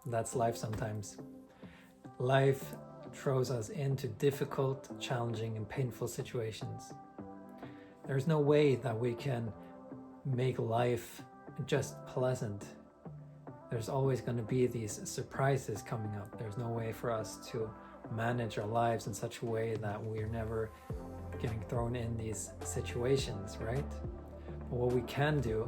That's life sometimes. Life throws us into difficult, challenging, and painful situations. There's no way that we can make life just pleasant. There's always going to be these surprises coming up. There's no way for us to manage our lives in such a way that we're never getting thrown in these situations, right? But what we can do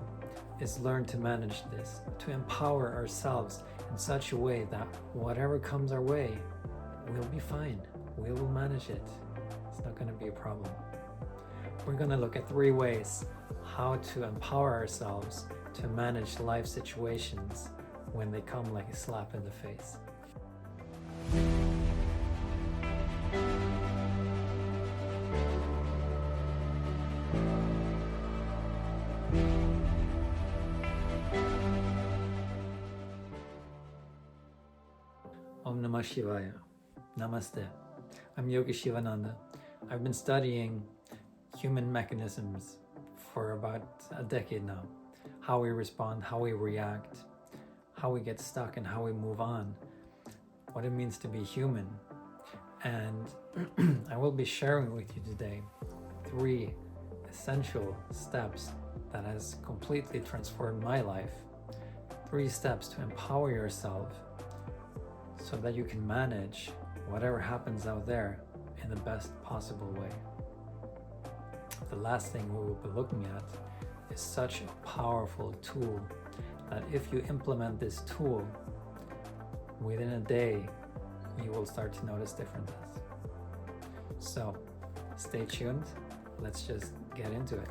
is learn to manage this, to empower ourselves in such a way that whatever comes our way, we'll be fine. We will manage it. It's not going to be a problem. We're going to look at 3 ways how to empower ourselves to manage life situations when they come like a slap in the face. Om Namah Shivaya. Namaste. I'm Yogi Shivananda. I've been studying human mechanisms for about a decade now. How we respond, how we react, how we get stuck and how we move on. What it means to be human. And I will be sharing with you today 3 essential steps that has completely transformed my life. 3 steps to empower yourself so that you can manage whatever happens out there in the best possible way. The last thing we will be looking at is such a powerful tool that if you implement this tool, within a day, you will start to notice differences. So stay tuned. Let's just get into it.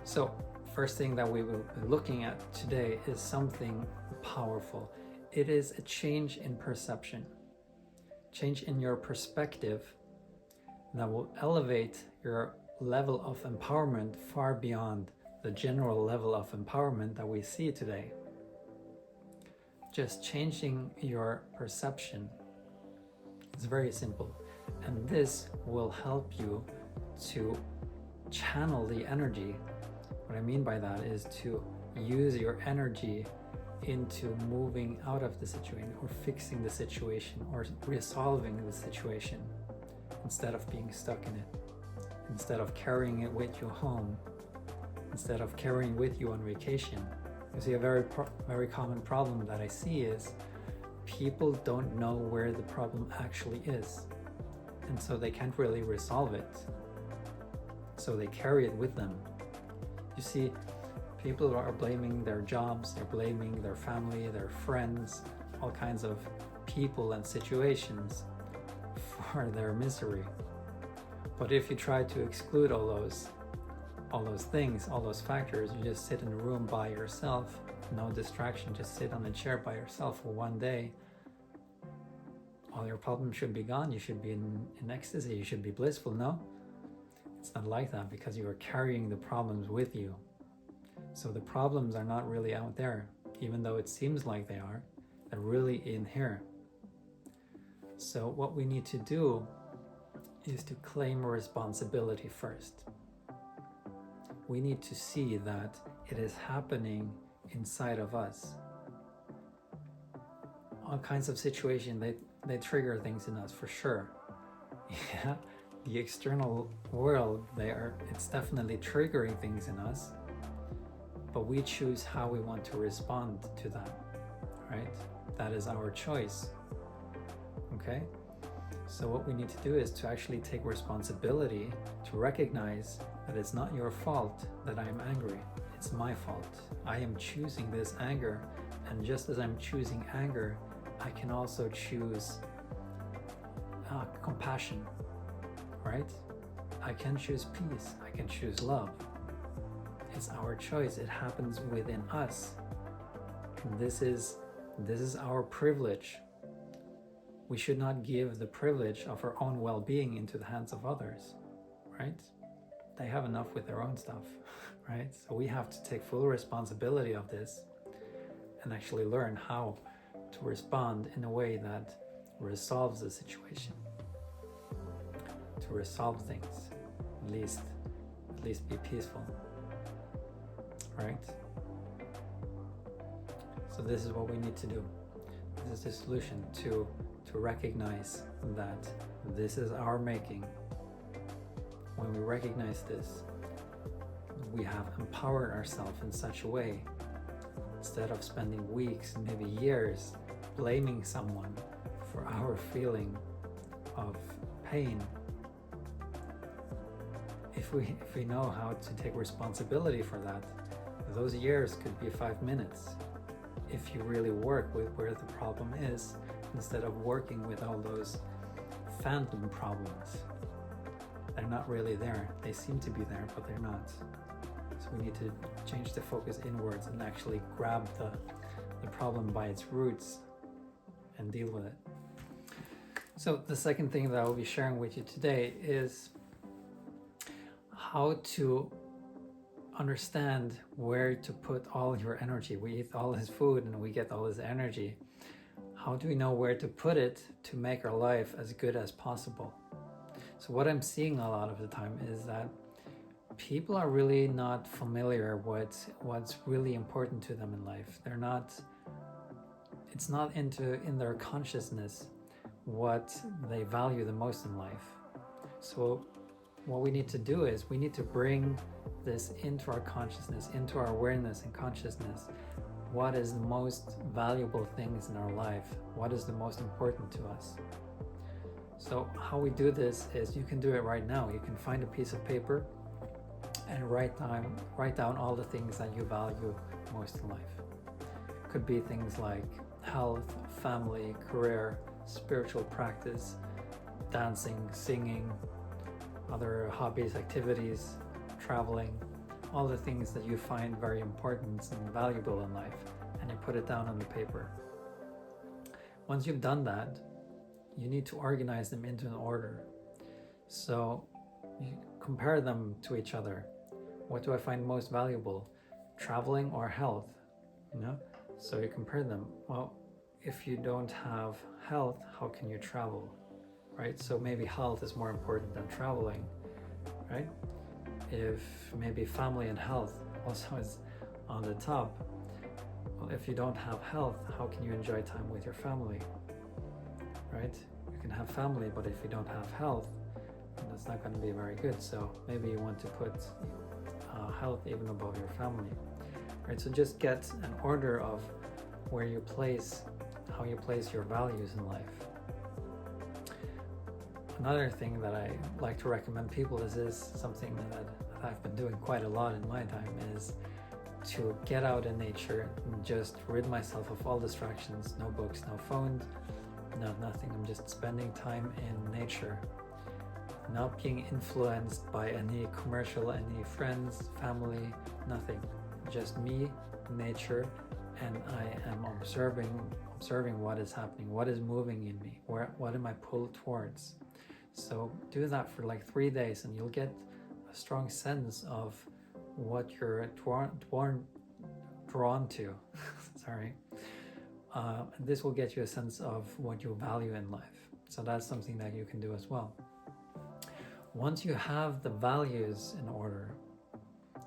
So first thing that we will be looking at today is something powerful. It is a change in perception, change in your perspective that will elevate your level of empowerment far beyond the general level of empowerment that we see today. Just changing your perception is very simple, and this will help you to channel the energy. What I mean by that is to use your energy into moving out of the situation or fixing the situation or resolving the situation instead of being stuck in it, instead of carrying it with you home, instead of carrying with you on vacation. You see, a very common problem that I see is people don't know where the problem actually is, and so they can't really resolve it, so they carry it with them. You see, people are blaming their jobs, they're blaming their family, their friends, all kinds of people and situations for their misery. But if you try to exclude all those things, all those factors, you just sit in a room by yourself, no distraction, just sit on a chair by yourself for one day, all your problems should be gone. You should be in ecstasy, you should be blissful. No, it's not like that, because you are carrying the problems with you. So the problems are not really out there, even though it seems like they are. They're really in here. So what we need to do is to claim responsibility first. We need to see that it is happening inside of us. All kinds of situations, they trigger things in us for sure. Yeah, the external world, it's definitely triggering things in us. But we choose how we want to respond to that, right? That is our choice, okay? So what we need to do is to actually take responsibility, to recognize that it's not your fault that I am angry. It's my fault. I am choosing this anger, and just as I'm choosing anger, I can also choose compassion, right? I can choose peace. I can choose love. It's our choice. It happens within us. And this is our privilege. We should not give the privilege of our own well-being into the hands of others, right? They have enough with their own stuff, right? So we have to take full responsibility of this and actually learn how to respond in a way that resolves the situation, to resolve things, at least be peaceful. Right? So this is what we need to do. This is the solution to recognize that this is our making. When we recognize this, we have empowered ourselves in such a way, instead of spending weeks, maybe years, blaming someone for our feeling of pain. If we know how to take responsibility for that, those years could be 5 minutes. If you really work with where the problem is, instead of working with all those phantom problems. They're not really there. They seem to be there, but they're not. So we need to change the focus inwards and actually grab the problem by its roots and deal with it. So the second thing that I will be sharing with you today is how to understand where to put all your energy. We eat all this food and we get all this energy. How do we know where to put it to make our life as good as possible? So what I'm seeing a lot of the time is that people are really not familiar with what's really important to them in life. It's not in their consciousness what they value the most in life. So what we need to do is we need to bring this into our consciousness, into our awareness and consciousness. What is the most valuable things in our life? What is the most important to us? So how we do this is, you can do it right now. You can find a piece of paper and write down all the things that you value most in life. Could be things like health, family, career, spiritual practice, dancing, singing, other hobbies, activities, traveling, all the things that you find very important and valuable in life, and you put it down on the paper. Once you've done that, you need to organize them into an order. So you compare them to each other. What do I find most valuable? Traveling or health? So you compare them. Well, if you don't have health, how can you travel? Right? So maybe health is more important than traveling, right? If maybe family and health also is on the top. Well, if you don't have health, how can you enjoy time with your family? Right? You can have family, but if you don't have health, that's not going to be very good. So maybe you want to put health even above your family. Right? So just get an order of how you place your values in life. Another thing that I like to recommend people is something that I've been doing quite a lot in my time, is to get out in nature and just rid myself of all distractions. No books, no phones, nothing. I'm just spending time in nature, not being influenced by any commercial, any friends, family, nothing. Just me, nature, and I am observing what is happening, what is moving in me, what am I pulled towards. So do that for like 3 days and you'll get a strong sense of what you're drawn to. Sorry. This will get you a sense of what you value in life. So that's something that you can do as well. Once you have the values in order,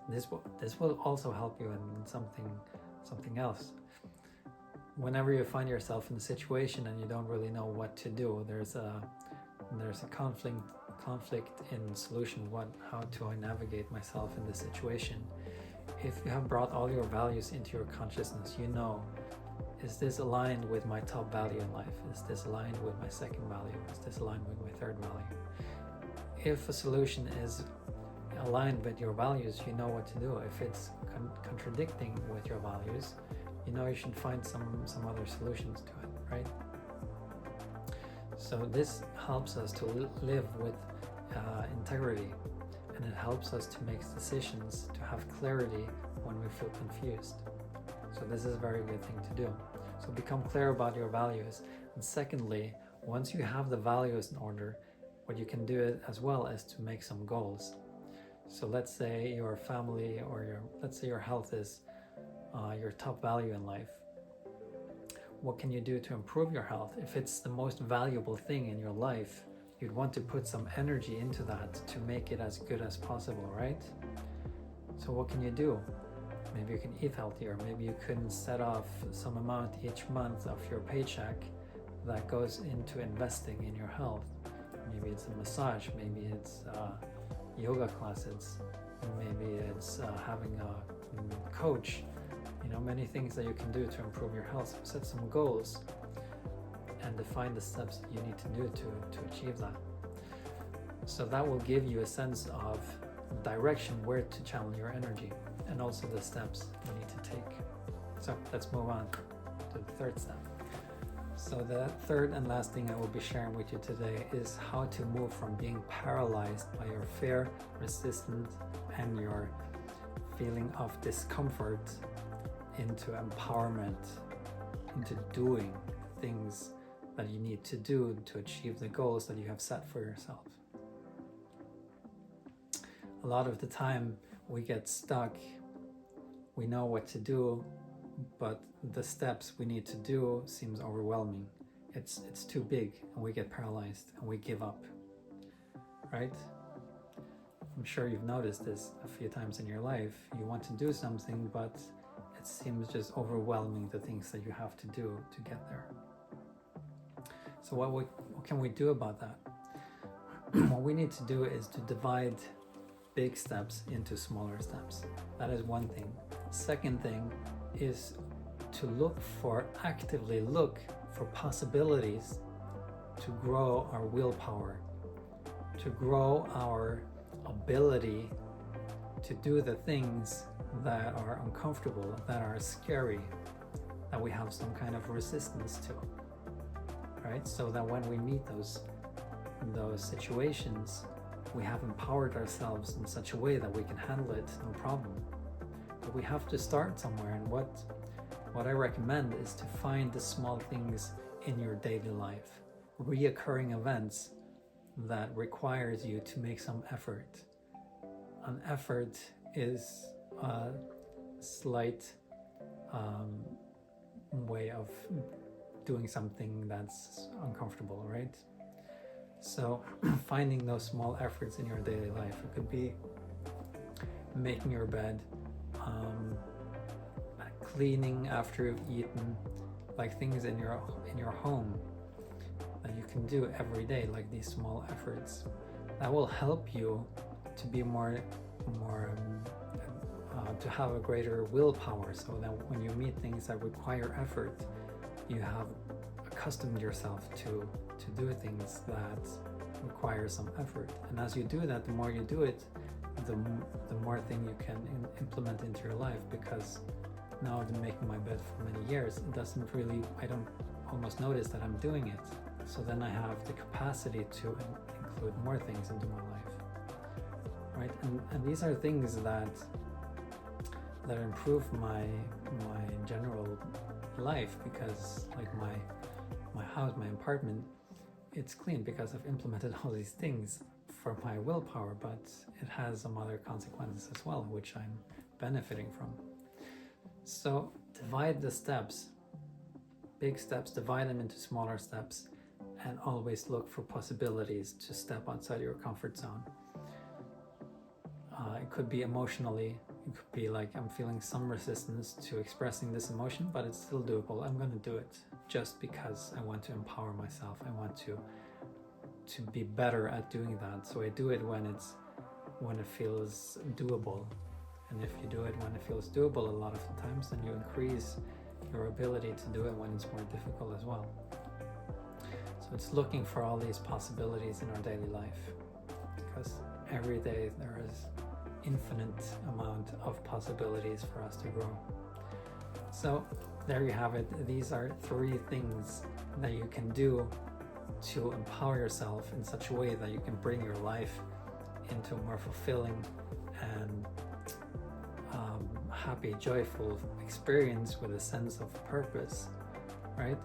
this will also help you in something else. Whenever you find yourself in a situation and you don't really know what to do, there's a conflict in solution. How do I navigate myself in this situation? If you have brought all your values into your consciousness, you know, is this aligned with my top value in life? Is this aligned with my second value? Is this aligned with my third value? If a solution is aligned with your values, you know what to do. If it's contradicting with your values, you know you should find some other solutions to it, right? So this helps us to live with integrity, and it helps us to make decisions, to have clarity when we feel confused. So this is a very good thing to do. So become clear about your values. And secondly, once you have the values in order, what you can do as well is to make some goals. So let's say your family let's say your health is your top value in life. What can you do to improve your health? If it's the most valuable thing in your life, you'd want to put some energy into that to make it as good as possible, right? So what can you do? Maybe you can eat healthier. Maybe you can set off some amount each month of your paycheck that goes into investing in your health. Maybe it's a massage, maybe it's yoga classes, maybe it's having a coach. Many things that you can do to improve your health. Set some goals and define the steps that you need to do to achieve that. So that will give you a sense of direction, where to channel your energy, and also the steps you need to take. So let's move on to the third step. So the third and last thing I will be sharing with you today is how to move from being paralyzed by your fear, resistance, and your feeling of discomfort into empowerment, into doing things that you need to do to achieve the goals that you have set for yourself. A lot of the time we get stuck. We know what to do, but the steps we need to do seems overwhelming. It's too big, and we get paralyzed and we give up, right? I'm sure you've noticed this a few times in your life. You want to do something, but it seems just overwhelming, the things that you have to do to get there. So what can we do about that? What we need to do is to divide big steps into smaller steps. That is one thing. Second thing is to actively look for possibilities to grow our willpower, to grow our ability to do the things that are uncomfortable, that are scary, that we have some kind of resistance to, right? So that when we meet those situations, we have empowered ourselves in such a way that we can handle it no problem. But we have to start somewhere, and what I recommend is to find the small things in your daily life, reoccurring events that requires you to make some effort. An effort is a slight way of doing something that's uncomfortable, right? So finding those small efforts in your daily life. It could be making your bed, cleaning after you've eaten, like things in your home that you can do every day, like these small efforts. That will help you to be more to have a greater willpower, so that when you meet things that require effort, you have accustomed yourself to do things that require some effort. And as you do that, the more you do it, the more thing you can implement into your life. Because now I've been making my bed for many years, I don't almost notice that I'm doing it. So then I have the capacity to include more things into my life, right? And these are things that improve my general life, because like my house, my apartment, it's clean because I've implemented all these things for my willpower, but it has some other consequences as well, which I'm benefiting from. So divide the steps, big steps, divide them into smaller steps, and always look for possibilities to step outside your comfort zone. It could be emotionally. It could be like, I'm feeling some resistance to expressing this emotion, but it's still doable. I'm going to do it just because I want to empower myself. I want to be better at doing that. So I do it when it feels doable. And if you do it when it feels doable a lot of the times, then you increase your ability to do it when it's more difficult as well. So it's looking for all these possibilities in our daily life, because every day there is infinite amount of possibilities for us to grow. So there you have it. These are 3 things that you can do to empower yourself in such a way that you can bring your life into a more fulfilling and happy, joyful experience with a sense of purpose, right?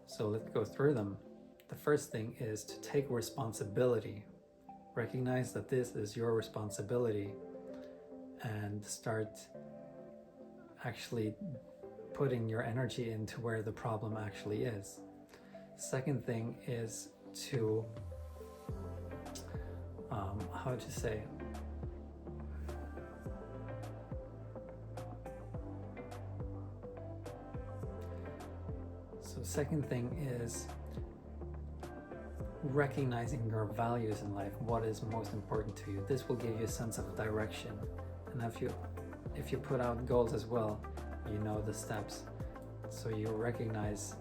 So let's go through them. The first thing is to take responsibility. Recognize that this is your responsibility and start actually putting your energy into where the problem actually is. Second thing is to, second thing is recognizing your values in life, what is most important to you. This will give you a sense of direction. And if you put out goals as well, you know the steps. So you recognize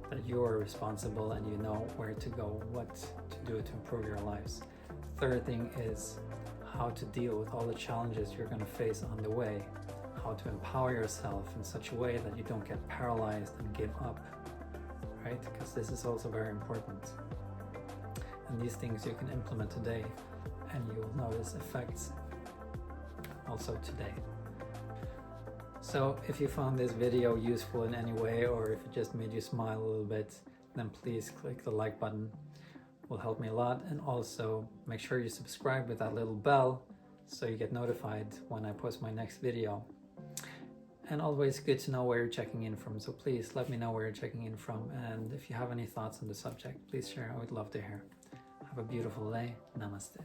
that you are responsible and you know where to go, what to do to improve your lives. Third thing is how to deal with all the challenges you're going to face on the way, how to empower yourself in such a way that you don't get paralyzed and give up, right? Because this is also very important. And these things you can implement today, and you will notice effects also today. So if you found this video useful in any way, or if it just made you smile a little bit, then please click the like button. It will help me a lot. And also make sure you subscribe with that little bell so you get notified when I post my next video. And always good to know where you're checking in from. So please let me know where you're checking in from. And if you have any thoughts on the subject, please share. I would love to hear. Have a beautiful day. Namaste.